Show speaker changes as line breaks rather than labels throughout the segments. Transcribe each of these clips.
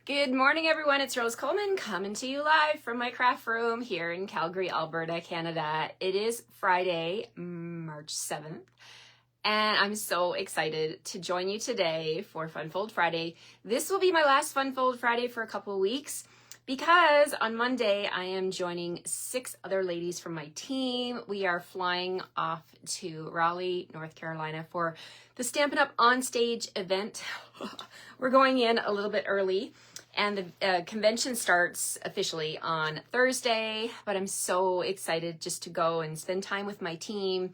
Good morning, everyone. It's Rose Coleman coming to you live from my craft room here in Calgary, Alberta, Canada. It is Friday, March 7th, and I'm so excited to join you today for Funfold Friday. This will be my last Funfold Friday for a couple of weeks because on Monday I am joining 6 other ladies from my team. We are flying off to Raleigh, North Carolina for the Stampin' Up! On Stage event. We're going in a little bit early. And the convention starts officially on Thursday, but I'm so excited just to go and spend time with my team,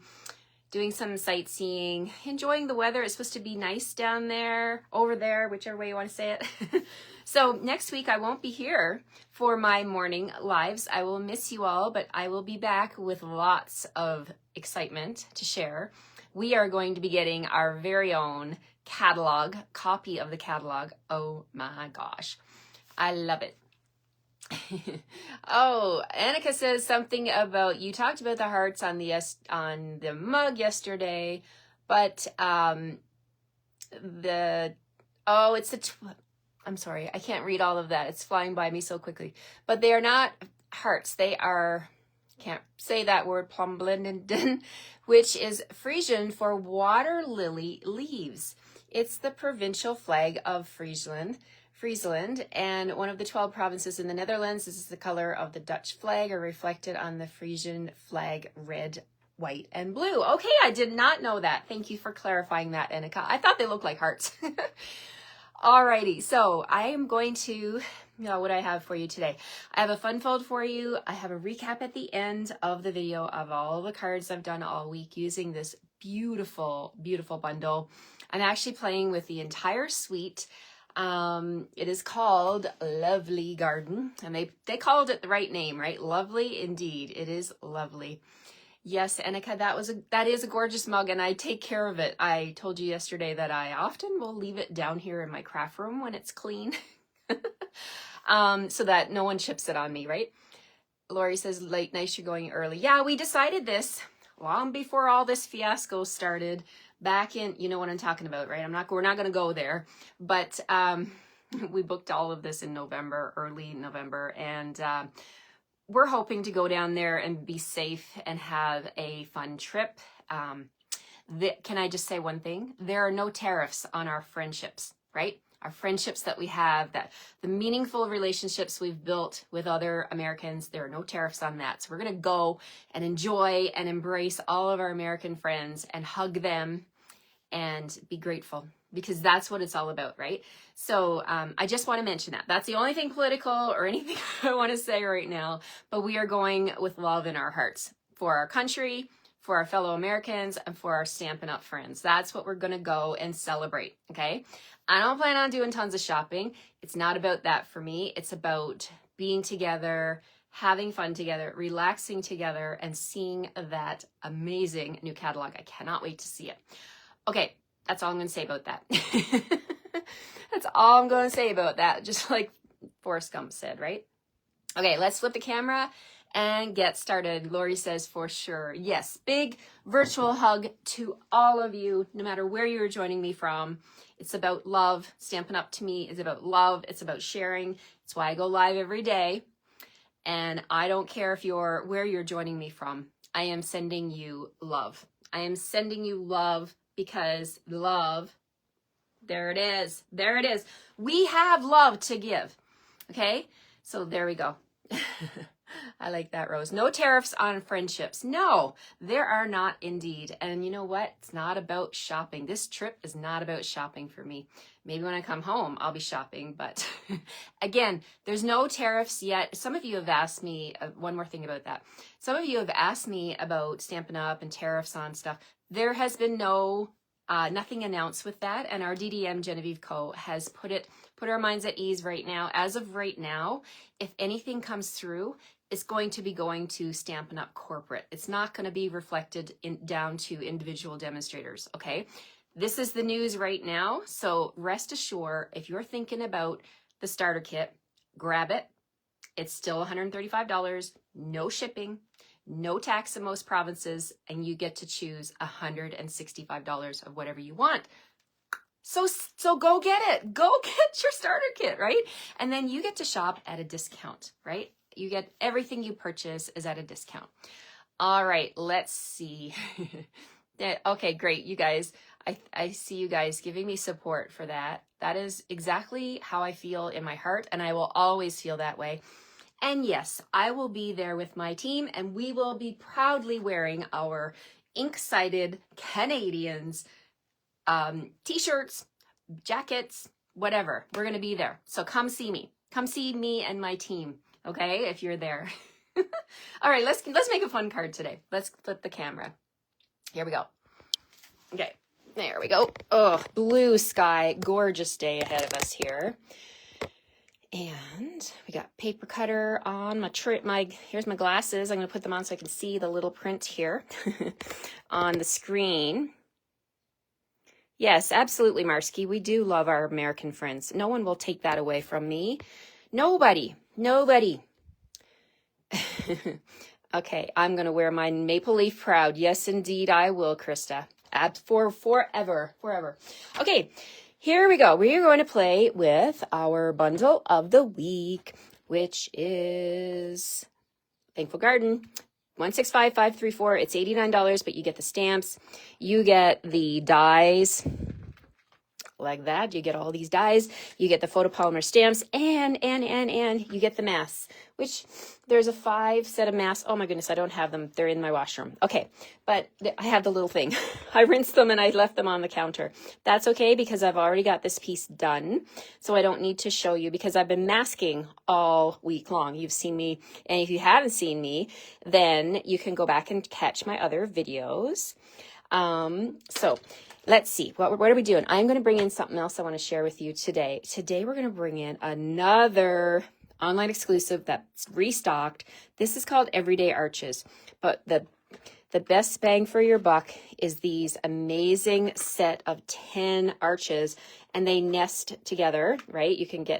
doing some sightseeing, enjoying the weather. It's supposed to be nice down there, over there, whichever way you want to say it. So next week I won't be here for my morning lives. I will miss you all, but I will be back with lots of excitement to share. We are going to be getting our very own catalog, copy of the catalog. Oh my gosh. I love it. Oh, Annika says something about, you talked about the hearts on the mug yesterday, but I'm sorry, I can't read all of that. It's flying by me so quickly. But they are not hearts. They are, can't say that word, plumblinden, which is Frisian for water lily leaves. It's the provincial flag of Friesland, and one of the 12 provinces in the Netherlands. This is the color of the Dutch flag, are reflected on the Frisian flag, red, white, and blue. Okay, I did not know that. Thank you for clarifying that, Annika. I thought they looked like hearts. Alrighty, so I am going to, what I have for you today. I have a fun fold for you. I have a recap at the end of the video of all the cards I've done all week using this beautiful, beautiful bundle. I'm actually playing with the entire suite. It is called Lovely Garden, and they called it the right name, right? Lovely indeed. It is lovely. Yes, Annika, that is a gorgeous mug, and I take care of it. I told you yesterday that I often will leave it down here in my craft room when it's clean, so that no one chips it on me, right? Lori says, late nice, you're going early. Yeah, we decided this long before all this fiasco started. Back in, you know what I'm talking about, right? We're not going to go there, but we booked all of this in November, early November, and we're hoping to go down there and be safe and have a fun trip. Can I just say one thing? There are no tariffs on our friendships, right? Our friendships that we have, that the meaningful relationships we've built with other Americans, there are no tariffs on that. So we're going to go and enjoy and embrace all of our American friends and hug them and be grateful, because that's what it's all about, right? So I just want to mention that. That's the only thing political or anything I want to say right now, but we are going with love in our hearts for our country, for our fellow Americans, and for our Stampin' Up! Friends. That's what we're going to go and celebrate, okay? I don't plan on doing tons of shopping. It's not about that for me. It's about being together, having fun together, relaxing together, and seeing that amazing new catalog. I cannot wait to see it. Okay, that's all I'm going to say about that. That's all I'm going to say about that, just like Forrest Gump said, right? Okay, let's flip the camera and get started. Lori says, for sure. Yes, big virtual hug to all of you, no matter where you're joining me from. It's about love. Stampin' Up! To me is about love. It's about sharing. It's why I go live every day. And I don't care where you're joining me from. I am sending you love. I am sending you love because love, there it is. There it is. We have love to give. Okay? So there we go. I like that, Rose. No tariffs on friendships. No, there are not indeed. And you know what? It's not about shopping. This trip is not about shopping for me. Maybe when I come home, I'll be shopping. But again, there's no tariffs yet. Some of you have asked me, one more thing about that. Some of you have asked me about Stampin' Up! And tariffs on stuff. There has been nothing announced with that. And our DDM, Genevieve Co., has put our minds at ease right now. As of right now, if anything comes through, it's going to be going to Stampin' Up! Corporate. It's not going to be reflected down to individual demonstrators, okay? This is the news right now, so rest assured, if you're thinking about the starter kit, grab it. It's still $135, no shipping, no tax in most provinces, and you get to choose $165 of whatever you want. So go get it. Go get your starter kit, right? And then you get to shop at a discount, right? You get everything you purchase is at a discount. All right, let's see. Okay, great, you guys. I see you guys giving me support for that. That is exactly how I feel in my heart, and I will always feel that way. And yes, I will be there with my team, and we will be proudly wearing our ink-sided Canadians t-shirts, jackets, whatever. We're going to be there. So come see me. Come see me and my team, okay, if you're there. All right, let's make a fun card today. Let's flip the camera. Here we go. Okay, there we go. Oh, blue sky, gorgeous day ahead of us here. And we got paper cutter on here's my glasses. I'm going to put them on so I can see the little print here on the screen. Yes, absolutely, Marsky. We do love our American friends. No one will take that away from me. Nobody. Okay, I'm going to wear my maple leaf proud. Yes, indeed, I will, Krista. Forever. Okay, here we go. We are going to play with our bundle of the week, which is Thankful Garden. 165534. It's $89, but you get the stamps. You get the dies like that. You get all these dies. You get the photopolymer stamps and you get the masks, which there's a 5 set of masks. Oh my goodness, I don't have them. They're in my washroom. Okay, but I have the little thing. I rinsed them and I left them on the counter. That's okay because I've already got this piece done. So I don't need to show you because I've been masking all week long. You've seen me. And if you haven't seen me, then you can go back and catch my other videos. So let's see, what are we doing? I'm going to bring in something else I want to share with you today. Today, we're going to bring in another online exclusive that's restocked. This is called Everyday Arches, but the best bang for your buck is these amazing set of 10 arches, and they nest together, right?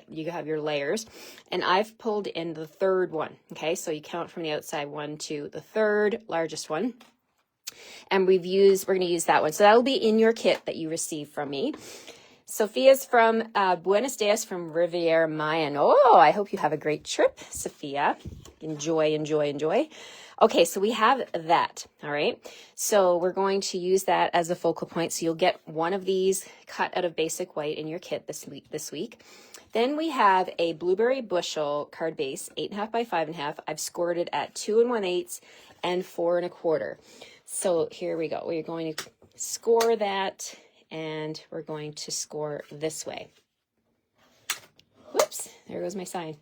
You have your layers, and I've pulled in the third one. Okay, so you count from the outside 1 to the third largest one. And we're going to use that one. So that will be in your kit that you receive from me. Sophia's from Buenos Dias from Riviera Mayan. Oh, I hope you have a great trip, Sophia. Enjoy. Okay, so we have that. All right. So we're going to use that as a focal point. So you'll get one of these cut out of basic white in your kit this week. Then we have a blueberry bushel card base, 8.5 by 5.5. I've scored it at 2 1/8 and 4 1/4. So here we go. We're going to score that, and we're going to score this way. Whoops, there goes my sign.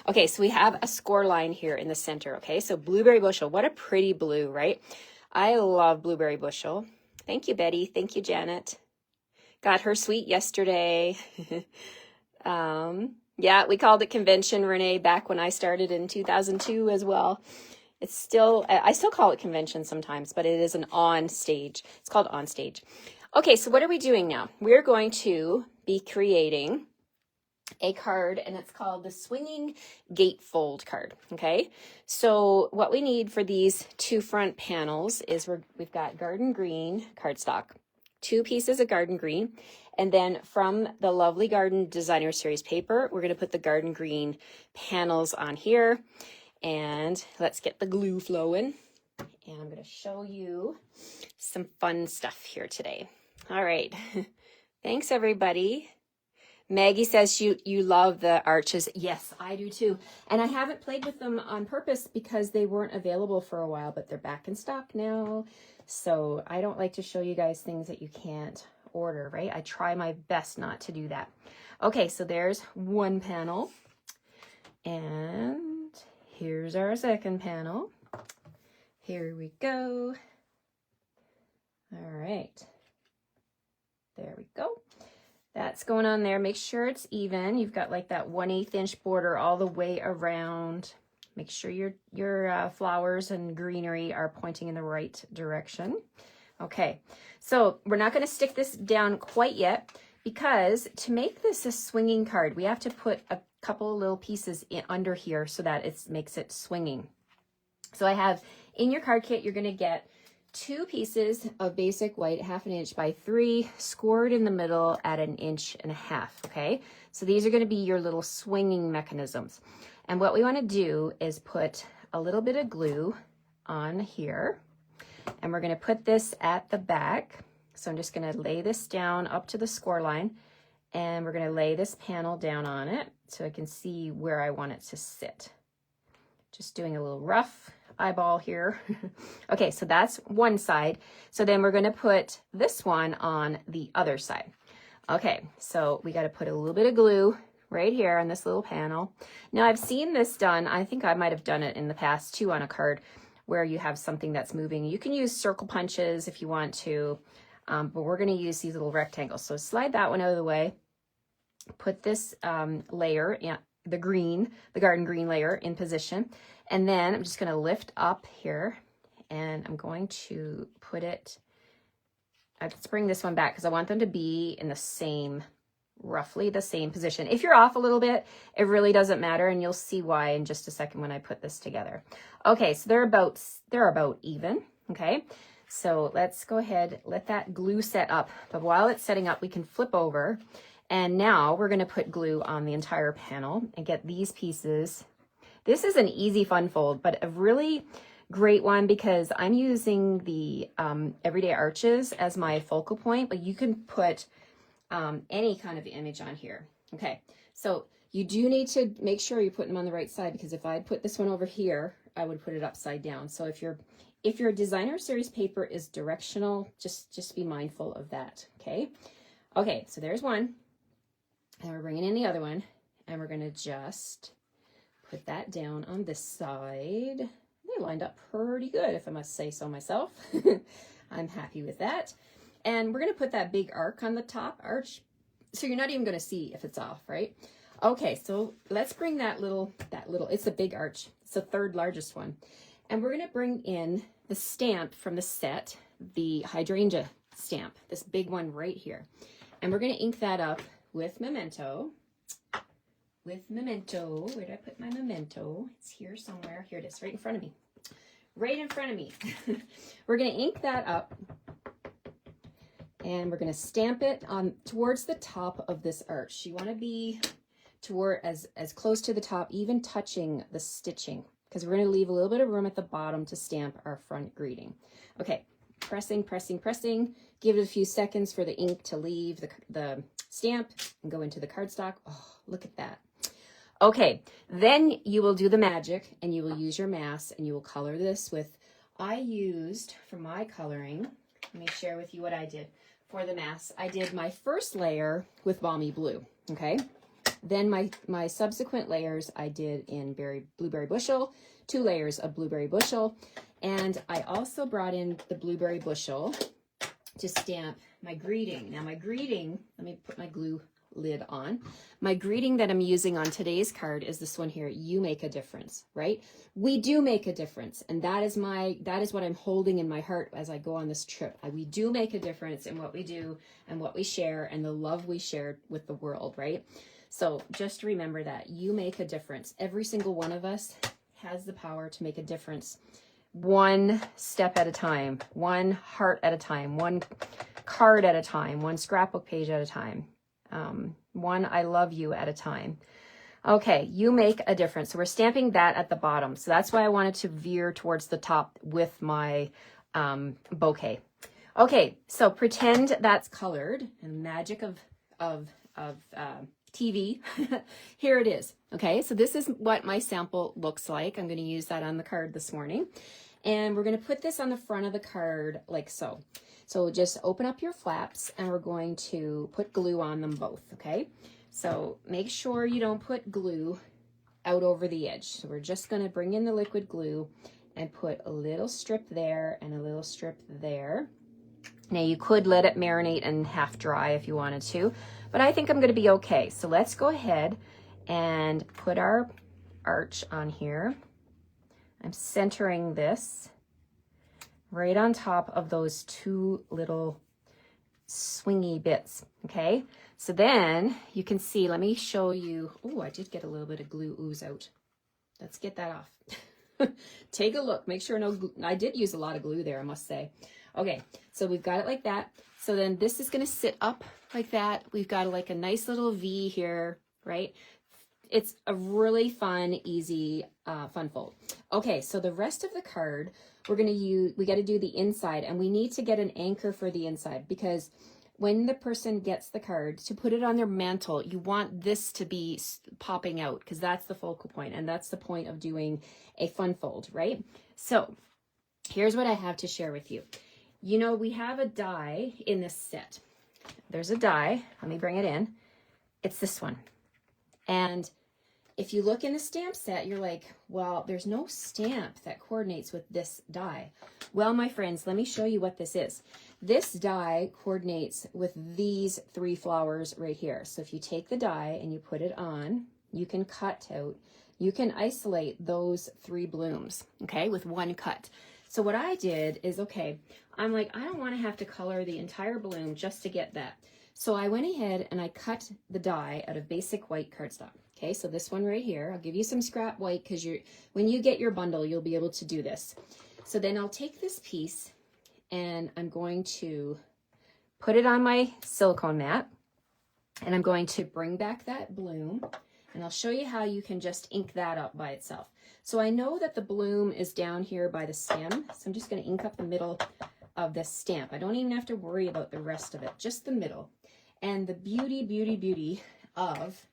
Okay, so we have a score line here in the center, okay? So blueberry bushel, what a pretty blue, right? I love blueberry bushel. Thank you, Betty. Thank you, Janet. Got her sweet yesterday. Yeah, we called it convention, Renee, back when I started in 2002 as well. I still call it convention sometimes, but it is an on stage. It's called on stage. Okay, so what are we doing now? We're going to be creating a card, and it's called the Swinging Gatefold card, okay? So what we need for these 2 front panels is we've got garden green cardstock, 2 pieces of garden green, and then from the Lovely Garden Designer Series paper, we're going to put the garden green panels on here. And let's get the glue flowing. And I'm going to show you some fun stuff here today. All right. Thanks, everybody. Maggie says you love the arches. Yes, I do too. And I haven't played with them on purpose because they weren't available for a while, but they're back in stock now. So I don't like to show you guys things that you can't order, right? I try my best not to do that. Okay, so there's one panel. And here's our second panel. Here we go. All right. There we go. That's going on there. Make sure it's even. You've got like that 1/8 inch border all the way around. Make sure your flowers and greenery are pointing in the right direction. Okay, so we're not going to stick this down quite yet because to make this a swinging card, we have to put a couple of little pieces under here so that it makes it swinging. So I have in your card kit, you're going to get 2 pieces of basic white, 1/2 inch by 3, scored in the middle at 1.5 inches, okay? So these are gonna be your little swinging mechanisms. And what we wanna do is put a little bit of glue on here, and we're gonna put this at the back. So I'm just gonna lay this down up to the score line, and we're gonna lay this panel down on it so I can see where I want it to sit. Just doing a little rough eyeball here. Okay, so that's one side. So then we're gonna put this one on the other side. Okay, so we gotta put a little bit of glue right here on this little panel. Now I've seen this done, I think I might have done it in the past too on a card where you have something that's moving. You can use circle punches if you want to, but we're gonna use these little rectangles. So slide that one out of the way, put this layer, the garden green layer in position. And then I'm just gonna lift up here and I'm going to put it, let's bring this one back because I want them to be in the same, roughly the same position. If you're off a little bit, it really doesn't matter, and you'll see why in just a second when I put this together. Okay, so they're about even, okay? So let's go ahead, let that glue set up. But while it's setting up, we can flip over. And now we're gonna put glue on the entire panel and get these pieces. This is an easy fun fold, but a really great one because I'm using the Everyday Arches as my focal point, but you can put any kind of image on here. Okay, so you do need to make sure you're putting them on the right side, because if I put this one over here, I would put it upside down. So if your designer series paper is directional, just be mindful of that, okay? Okay, so there's one. And we're bringing in the other one, and we're gonna just put that down on this side. They lined up pretty good, if I must say so myself. I'm happy with that. And we're gonna put that big arc on the top arch, so you're not even gonna see if it's off, right? Okay, so let's bring that little, it's a big arch. It's the 3rd largest one. And we're gonna bring in the stamp from the set, the hydrangea stamp, this big one right here. And we're gonna ink that up with memento. Where did I put my memento? It's here somewhere. Here it is, right in front of me. Right in front of me. We're gonna ink that up, and we're gonna stamp it on towards the top of this arch. You wanna be toward as close to the top, even touching the stitching, because we're gonna leave a little bit of room at the bottom to stamp our front greeting. Okay, pressing. Give it a few seconds for the ink to leave the stamp and go into the cardstock. Oh, look at that. Okay, then you will do the magic and you will use your mass and you will color this with, I used for my coloring, let me share with you what I did for the mass. I did my first layer with Balmy Blue, okay? Then my subsequent layers I did in Blueberry Bushel, 2 layers of Blueberry Bushel, and I also brought in the Blueberry Bushel to stamp my greeting. Now my greeting, let me put my glue lid on. My greeting that I'm using on today's card is this one here, you make a difference, right? We do make a difference, and that is what I'm holding in my heart as I go on this trip. We do make a difference in what we do and what we share and the love we share with the world, right? So just remember that you make a difference. Every single one of us has the power to make a difference, one step at a time, one heart at a time, one card at a time, one scrapbook page at a time, one I love you at a time. Okay, you make a difference. So we're stamping that at the bottom. So that's why I wanted to veer towards the top with my bouquet. Okay, so pretend that's colored, and magic of TV. Here it is. Okay, so this is what my sample looks like. I'm going to use that on the card this morning. And we're going to put this on the front of the card like so. So just open up your flaps and we're going to put glue on them both, okay? So make sure you don't put glue out over the edge. So we're just going to bring in the liquid glue and put a little strip there and a little strip there. Now you could let it marinate and half dry if you wanted to, but I think I'm going to be okay. So let's go ahead and put our arch on here. I'm centering this right on top of those 2 little swingy bits, okay? So then you can see, let me show you, oh, I did get a little bit of glue ooze out. Let's get that off. Take a look, make sure I did use a lot of glue there, I must say. Okay, so we've got it like that. So then this is gonna sit up like that. We've got like a nice little V here, right? It's a really fun, easy, fun fold. Okay, so the rest of the card, we got to do the inside, and we need to get an anchor for the inside, because when the person gets the card, to put it on their mantle, you want this to be popping out, because that's the focal point, and that's the point of doing a fun fold, right? So here's what I have to share with you. You know, we have a die in this set. There's a die. Let me bring it in. It's this one. And if you look in the stamp set, you're like, well, there's no stamp that coordinates with this die. Well, my friends, let me show you what this is. This die coordinates with these 3 flowers right here. So if you take the die and you put it on, you can cut out, you can isolate those 3 blooms, okay, with one cut. So what I did is, okay, I'm like, I don't want to have to color the entire bloom just to get that. So I went ahead and I cut the die out of basic white cardstock. Okay, so this one right here, I'll give you some scrap white, because when you get your bundle, you'll be able to do this. So then I'll take this piece and I'm going to put it on my silicone mat, and I'm going to bring back that bloom, and I'll show you how you can just ink that up by itself. So I know that the bloom is down here by the stem, so I'm just going to ink up the middle of this stamp. I don't even have to worry about the rest of it, just the middle. And the beauty of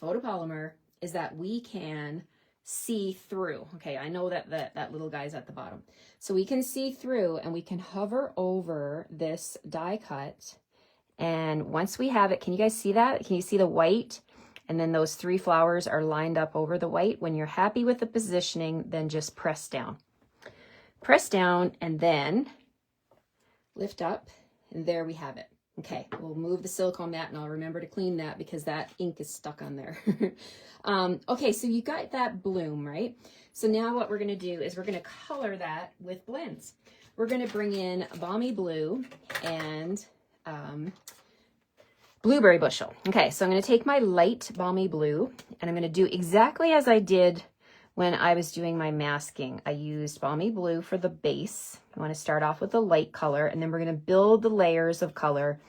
photopolymer is that we can see through. Okay, I know that that little guy's at the bottom. So we can see through, and we can hover over this die cut. And once we have it, can you guys see that? Can you see the white? And then those 3 flowers are lined up over the white. When you're happy with the positioning, then just press down. Press down and then lift up, and there we have it. Okay, we'll move the silicone mat, and I'll remember to clean that because that ink is stuck on there. Okay, so you got that bloom, right? So now what we're going to do is we're going to color that with blends. We're going to bring in Balmy Blue and Blueberry Bushel. Okay, so I'm going to take my light Balmy Blue, and I'm going to do exactly as I did when I was doing my masking. I used Balmy Blue for the base. You want to start off with a light color, and then we're going to build the layers of color,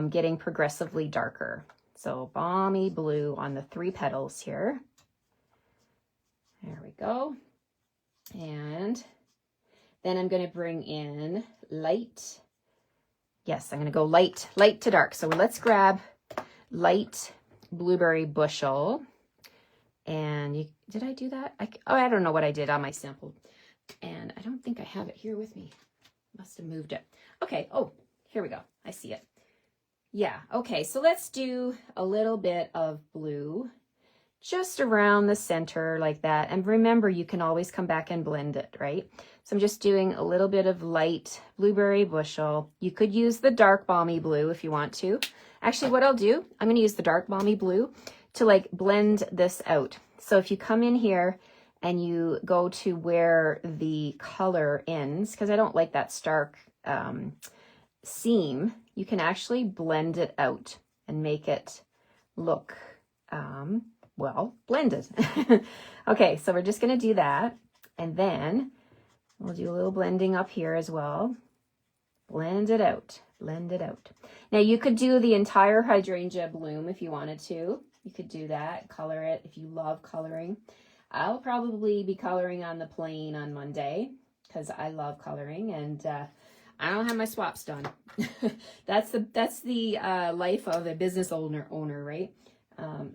getting progressively darker. So Balmy Blue on the 3 petals here. There we go. And then I'm going to bring in light. Yes, I'm going to go light to dark. So let's grab light Blueberry Bushel. And did I do that? I don't know what I did on my sample. And I don't think I have it here with me. Must have moved it. Okay, oh, here we go. I see it. Yeah, okay, so let's do a little bit of blue just around the center like that. And remember, you can always come back and blend it, right? So I'm just doing a little bit of light Blueberry Bushel. You could use the dark Balmy Blue if you want to. Actually, what I'll do, I'm going to use the dark Balmy Blue to like blend this out. So if you come in here and you go to where the color ends, because I don't like that stark seam, you can actually blend it out and make it look, well, blended. Okay, so we're just going to do that. And then we'll do a little blending up here as well. Blend it out. Blend it out. Now you could do the entire hydrangea bloom if you wanted to. You could do that, color it if you love coloring. I'll probably be coloring on the plane on Monday because I love coloring, and I don't have my swaps done. That's the life of a business owner, right?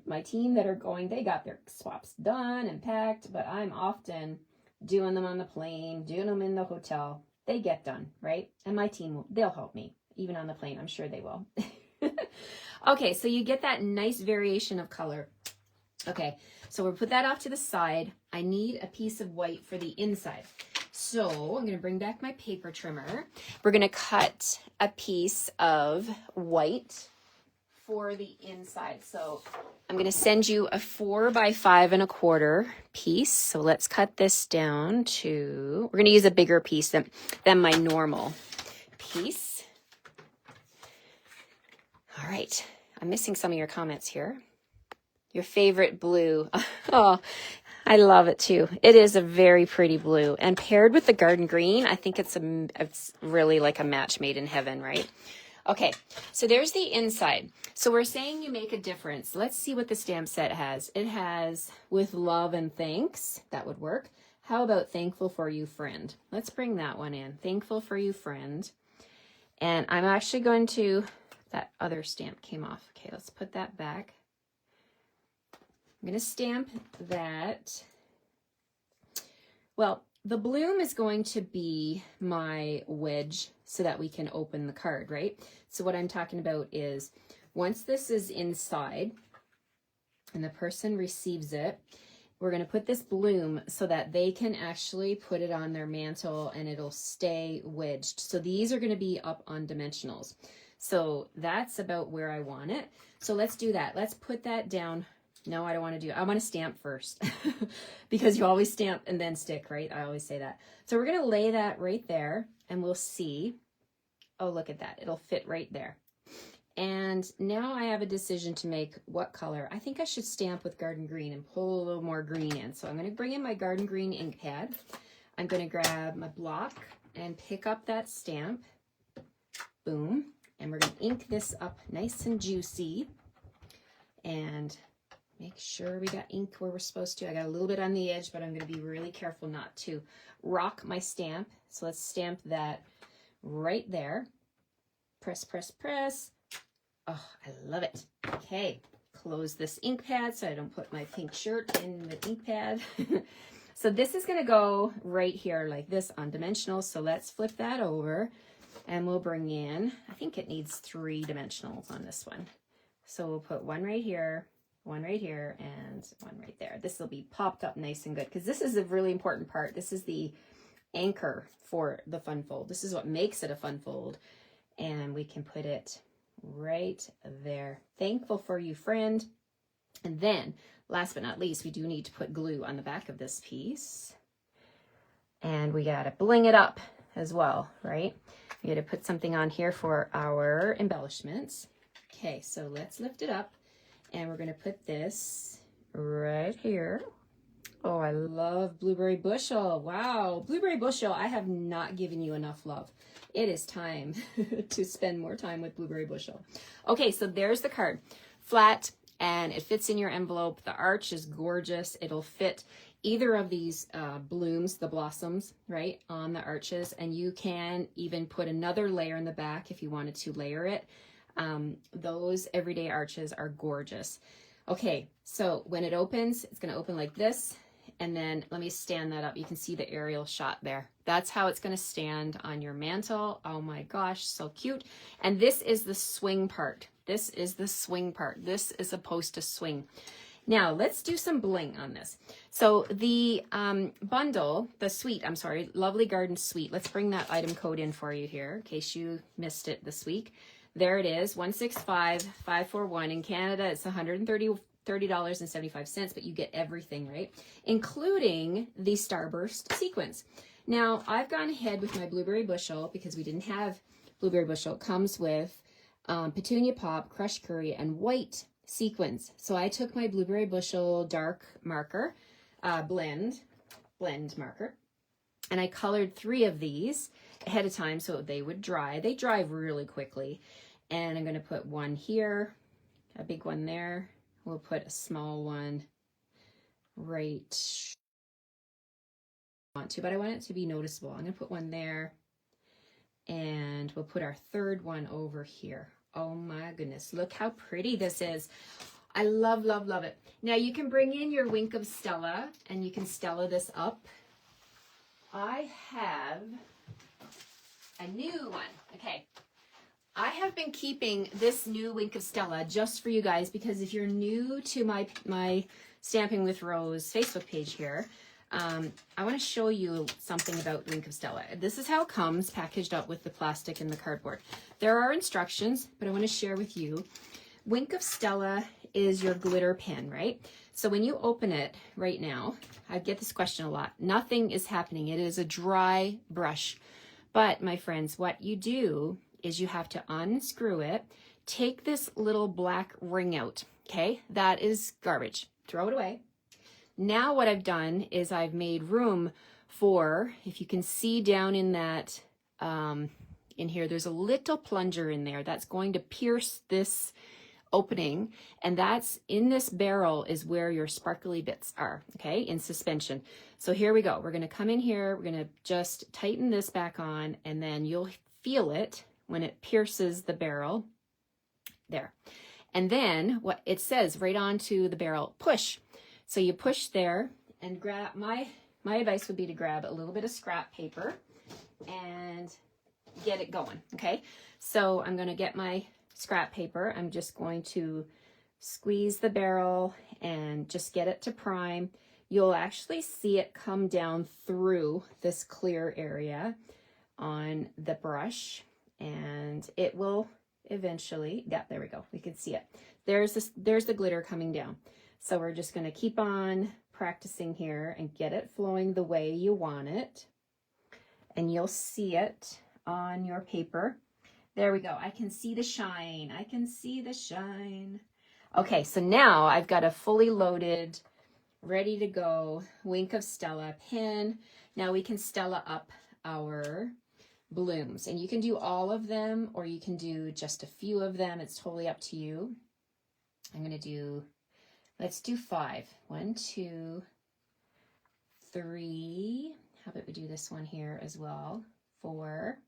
My team that are going, they got their swaps done and packed, but I'm often doing them on the plane, doing them in the hotel. They get done, right? And my team, they'll help me, even on the plane. I'm sure they will. Okay, so you get that nice variation of color. Okay, so we'll put that off to the side. I need a piece of white for the inside. So I'm going to bring back my paper trimmer. We're going to cut a piece of white for the inside. So I'm going to send you a 4 by 5 1/4 piece. So let's cut this down to, we're going to use a bigger piece than my normal piece. All right, I'm missing some of your comments here. Your favorite blue. Oh, I love it too. It is a very pretty blue, and paired with the garden green, I think it's really like a match made in heaven, right? Okay, so there's the inside. So we're saying you make a difference. Let's see what the stamp set has. It has with love and thanks. That would work. How about thankful for you, friend? Let's bring that one in. Thankful for you, friend. And I'm actually going to, that other stamp came off. Okay, let's put that back. I'm going to stamp that. Well, the bloom is going to be my wedge so that we can open the card, right? So what I'm talking about is once this is inside and the person receives it, we're going to put this bloom so that they can actually put it on their mantle and it'll stay wedged. So these are going to be up on dimensionals. So that's about where I want it. So let's do that. Let's put that down. No, I don't want to do it. I want to stamp first because you always stamp and then stick, right? I always say that. So we're going to lay that right there and we'll see. Oh, look at that. It'll fit right there. And now I have a decision to make. What color? I think I should stamp with garden green and pull a little more green in. So I'm going to bring in my garden green ink pad. I'm going to grab my block and pick up that stamp. Boom. And we're going to ink this up nice and juicy. And make sure we got ink where we're supposed to. I got a little bit on the edge, but I'm going to be really careful not to rock my stamp. So let's stamp that right there. Press, press, press. Oh, I love it. Okay, close this ink pad so I don't put my pink shirt in the ink pad. So this is going to go right here like this on dimensional. So let's flip that over and we'll bring in, I think it needs 3 dimensionals on this one. So we'll put one right here, and one right there. This will be popped up nice and good because this is a really important part. This is the anchor for the fun fold. This is what makes it a fun fold. And we can put it right there. Thankful for you, friend. And then last but not least, we do need to put glue on the back of this piece. And we got to bling it up as well, right? We got to put something on here for our embellishments. Okay, so let's lift it up and we're going to put this right here. Oh, I love blueberry bushel. Wow, blueberry bushel. I have not given you enough love. It is time to spend more time with blueberry bushel. Okay, so there's the card. Flat, and it fits in your envelope. The arch is gorgeous. It'll fit either of these blooms, the blossoms, right, on the arches. And you can even put another layer in the back if you wanted to layer it. Those everyday arches are gorgeous. Okay, so when it opens, it's going to open like this. And then let me stand that up. You can see the aerial shot there. That's how it's going to stand on your mantle. Oh my gosh, so cute. And this is the swing part. This is the swing part. This is supposed to swing. Now let's do some bling on this. So the bundle, the suite, I'm sorry, Lovely Garden Suite. Let's bring that item code in for you here in case you missed it this week. There it is, 165541. In Canada, it's $130.75, but you get everything, right? Including the Starburst sequence. Now, I've gone ahead with my blueberry bushel because we didn't have blueberry bushel. It comes with petunia pop, crushed curry, and white sequins. So I took my blueberry bushel dark marker, blend marker, and I colored 3 of these ahead of time so they would dry. They dry really quickly. And I'm going to put one here, a big one there. We'll put a small one right. But I want it to be noticeable. I'm going to put one there. And we'll put our 3rd one over here. Oh my goodness. Look how pretty this is. I love, love, love it. Now you can bring in your Wink of Stella and you can Stella this up. I have a new one. Okay. I have been keeping this new Wink of Stella just for you guys because if you're new to my Stamping with Rose Facebook page here, I want to show you something about Wink of Stella. This is how it comes packaged up with the plastic and the cardboard. There are instructions, but I want to share with you. Wink of Stella is your glitter pen, right? So when you open it right now, I get this question a lot. Nothing is happening. It is a dry brush. But my friends, what you do is you have to unscrew it, take this little black ring out, okay? That is garbage. Throw it away. Now what I've done is I've made room for, if you can see down in that, in here, there's a little plunger in there that's going to pierce this opening, and that's in this barrel is where your sparkly bits are, okay, in suspension. So here we go. We're going to come in here. We're going to just tighten this back on, and then you'll feel it when it pierces the barrel there. And then what it says right onto the barrel, push. So you push there and grab, my advice would be to grab a little bit of scrap paper and get it going, okay? So I'm going to get my scrap paper. I'm just going to squeeze the barrel and just get it to prime. You'll actually see it come down through this clear area on the brush, and it will eventually, yeah, there we go. We can see it. There's the glitter coming down. So we're just going to keep on practicing here and get it flowing the way you want it. And you'll see it on your paper. There we go. I can see the shine. I can see the shine. Okay, so now I've got a fully loaded, ready to go Wink of Stella pin. Now we can Stella up our blooms, and you can do all of them or you can do just a few of them. It's totally up to you. I'm going to do, let's do 5. 1, 2, 3. How about we do this one here as well? 4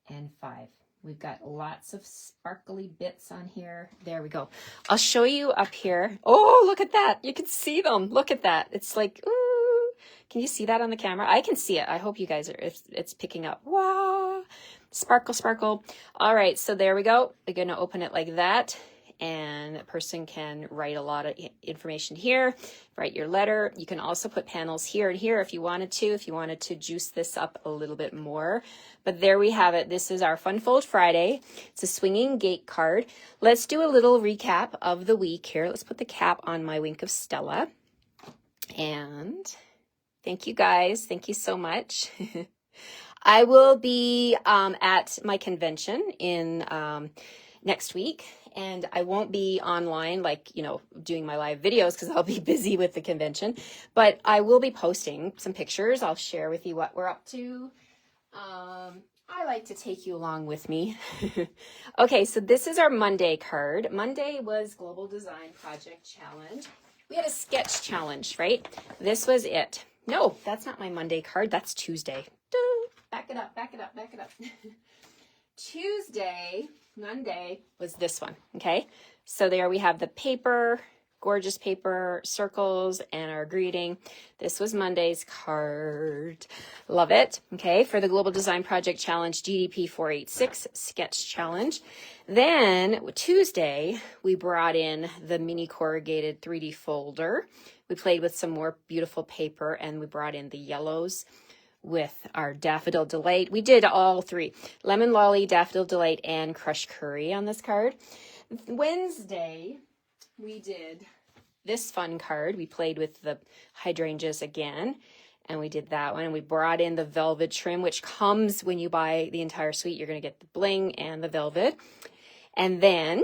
and 5. We've got lots of sparkly bits on here. There we go. I'll show you up here. Oh, look at that. You can see them. Look at that. It's like, ooh. Can you see that on the camera? I can see it. I hope you guys are, it's picking up. Wow. Sparkle, sparkle. All right. So there we go. We're going to open it like that. And a person can write a lot of information here, write your letter. You can also put panels here and here if you wanted to juice this up a little bit more. But there we have it. This is our Fun Fold Friday. It's a swinging gate card. Let's do a little recap of the week here. Let's put the cap on my Wink of Stella. And thank you guys. Thank you so much. I will be at my convention in next week. And I won't be online, like, you know, doing my live videos because I'll be busy with the convention. But I will be posting some pictures. I'll share with you what we're up to. I like to take you along with me. Okay, so this is our Monday card. Monday was Global Design Project Challenge. We had a sketch challenge, right? This was it. No, that's not my Monday card. That's Tuesday. Back it up, back it up, back it up. Tuesday, Monday was this one, okay? So there we have the paper, gorgeous paper, circles, and our greeting. This was Monday's card. Love it, okay? For the Global Design Project Challenge GDP 486 Sketch Challenge. Then Tuesday, we brought in the mini corrugated 3D folder. We played with some more beautiful paper, and we brought in the yellows with our Daffodil Delight. We did all 3, Lemon Lolly, Daffodil Delight, and Crushed Curry on this card. Wednesday, we did this fun card. We played with the hydrangeas again, and we did that one. And we brought in the velvet trim, which comes when you buy the entire suite. You're going to get the bling and the velvet. And then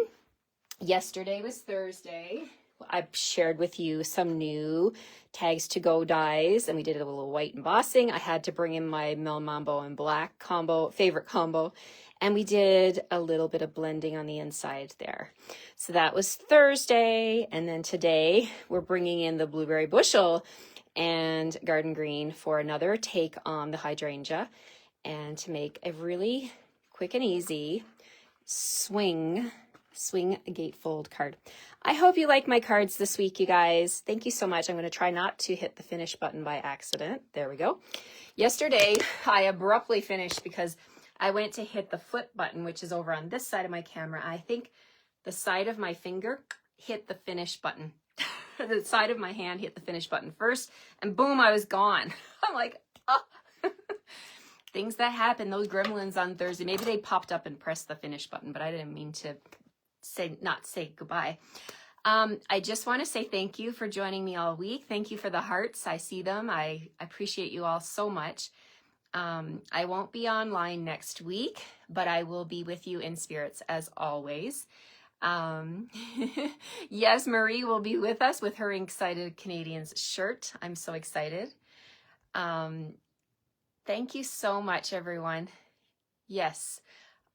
yesterday was Thursday. I shared with you some new tags to go dies, and we did a little white embossing. I had to bring in my Mel Mambo and black combo, favorite combo, and we did a little bit of blending on the inside there. So that was Thursday, and then today we're bringing in the blueberry bushel and garden green for another take on the hydrangea, and to make a really quick and easy swing gatefold card. I hope you like my cards this week, you guys. Thank you so much. I'm going to try not to hit the finish button by accident. There we go. Yesterday, I abruptly finished because I went to hit the foot button, which is over on this side of my camera. I think the side of my finger hit the finish button. The side of my hand hit the finish button first, and boom, I was gone. I'm like, oh. Things that happen, those gremlins on Thursday, maybe they popped up and pressed the finish button, but I didn't mean to not say goodbye. I just want to say thank you for joining me all week. Thank you for the hearts. I see them. I appreciate you all so much. I won't be online next week, but I will be with you in spirits as always. Um, yes, Marie will be with us with her Excited Canadians shirt. I'm so excited. Thank you so much, everyone. Yes.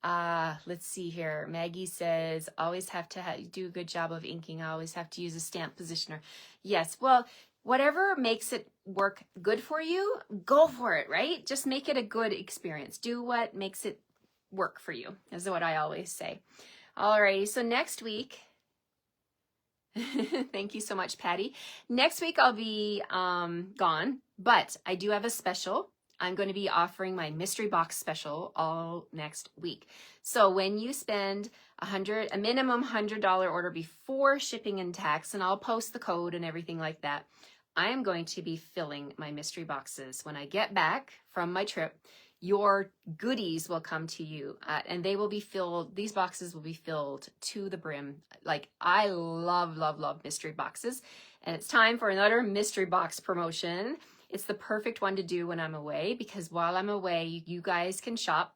Let's see here. Maggie says, always have to do a good job of inking. I always have to use a stamp positioner. Yes. Well, whatever makes it work good for you, go for it, right? Just make it a good experience. Do what makes it work for you, is what I always say. Alrighty, so next week, thank you so much, Patty. Next week I'll be gone, but I do have a special. I'm going to be offering my mystery box special all next week. So when you spend a minimum $100 order before shipping and tax, and I'll post the code and everything like that, I am going to be filling my mystery boxes. When I get back from my trip, your goodies will come to you and they will be filled. These boxes will be filled to the brim. Like, I love, love, love mystery boxes. And it's time for another mystery box promotion. It's the perfect one to do when I'm away, because while I'm away, you guys can shop.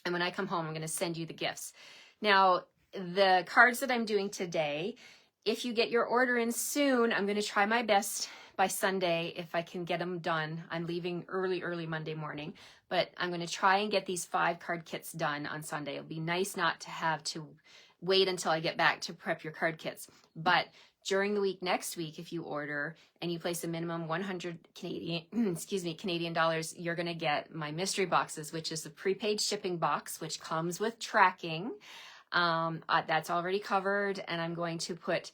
And when I come home, I'm going to send you the gifts. Now, the cards that I'm doing today, if you get your order in soon, I'm going to try my best by Sunday if I can get them done. I'm leaving early Monday morning, but I'm going to try and get these 5 card kits done on Sunday. It'll be nice not to have to wait until I get back to prep your card kits. But during the week next week, if you order and you place a minimum 100 Canadian dollars, you're going to get my mystery boxes, which is the prepaid shipping box, which comes with tracking. That's already covered, and I'm going to put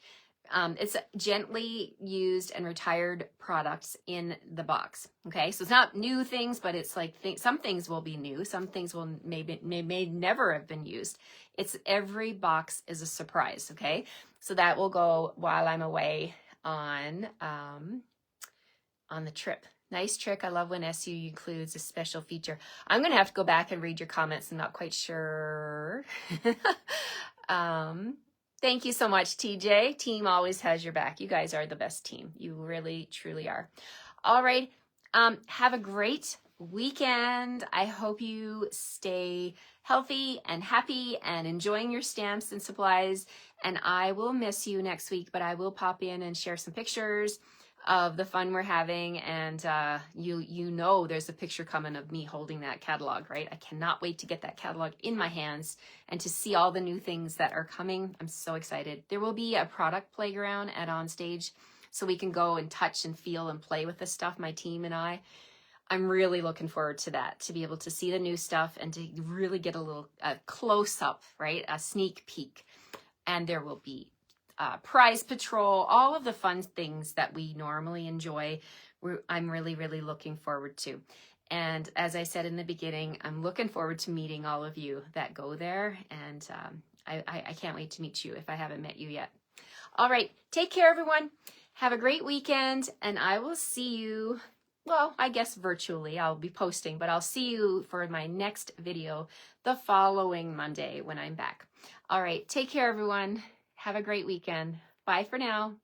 it's gently used and retired products in the box. Okay, so it's not new things, but it's like some things will be new, some things will may never have been used. It's every box is a surprise. Okay, so that will go while I'm away on the trip. Nice trick. I love when SU includes a special feature. I'm gonna have to go back and read your comments. I'm not quite sure. Thank you so much, TJ. Team always has your back. You guys are the best team. You really, truly are. All right. Have a great weekend. I hope you stay healthy and happy and enjoying your stamps and supplies. And I will miss you next week, but I will pop in and share some pictures of the fun we're having. And you know there's a picture coming of me holding that catalog, right? I cannot wait to get that catalog in my hands and to see all the new things that are coming. I'm so excited. There will be a product playground at Onstage, so we can go and touch and feel and play with this stuff, my team and I. I'm really looking forward to that, to be able to see the new stuff and to really get a close up, right? A sneak peek. And there will be prize patrol, all of the fun things that we normally enjoy. I'm really, really looking forward to. And as I said in the beginning, I'm looking forward to meeting all of you that go there. And I can't wait to meet you if I haven't met you yet. All right. Take care, everyone. Have a great weekend. And I will see you, well, I guess virtually. I'll be posting, but I'll see you for my next video the following Monday when I'm back. All right. Take care, everyone. Have a great weekend. Bye for now.